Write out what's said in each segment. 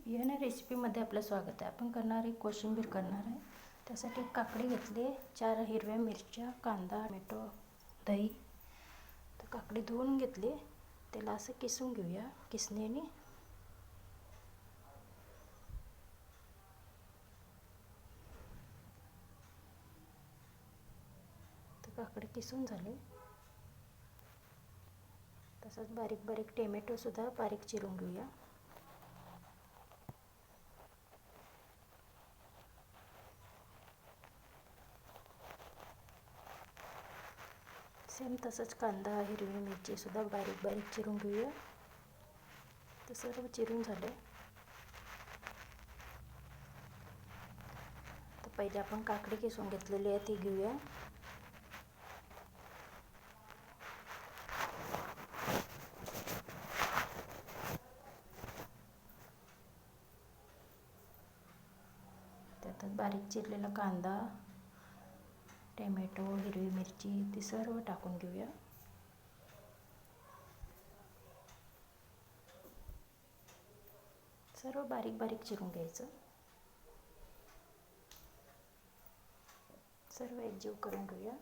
या रेसिपीमध्ये आपलं स्वागत आहे. आपण करणार आहे कोशिंबीर करणार आहे. त्यासाठी काकडी घेतली, 4 हिरव्या मिरच्या, कांदा, टोमॅटो, दही. तर काकडी धुवून घेतली, त्याला असं किसून घेऊया किसणीने. तर काकडी किसून झाली. तसंच बारीक बारीक टोमॅटो सुद्धा बारीक चिरून घेऊया. सेम तसंच कांदा, हिरवी मिरची सुद्धा बारीक बारीक चिरून घेऊया. तर सर्व चिरून झाले. तर पहिले आपण काकडी किसून घेतलेली आहे ती घेऊया. त्यातच बारीक चिरलेला कांदा, टोमॅटो, हिरवी मिरची ती सर्व टाकून घेऊया. सर्व बारीक बारीक चिरून घ्यायचं. सर्व एकजीव करून घेऊया.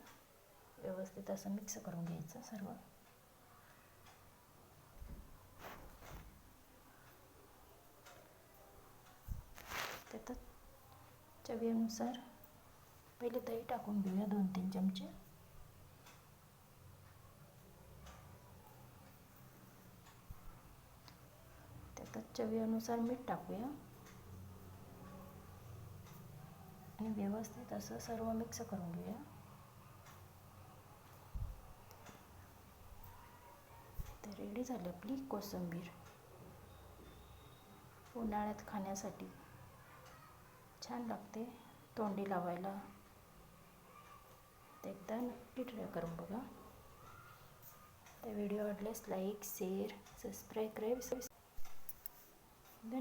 व्यवस्थित असं मिक्स करून घ्यायचं सर्व. त्यात चवीनुसार पहिले दही टाकून घेऊया 2-3 चमचे. त्यात चवीनुसार मीठ टाकूया आणि व्यवस्थित असं सर्व मिक्स करून घेऊया. तर रेडी झाली आपली कोशिंबीर. उन्हाळ्यात खाण्यासाठी छान लागते, तोंडी लावायला. तर एकदा नक्की ट्राय करून बघा. तर व्हिडिओ आवडल्यास लाईक, शेअर, सबस्क्राईब करा.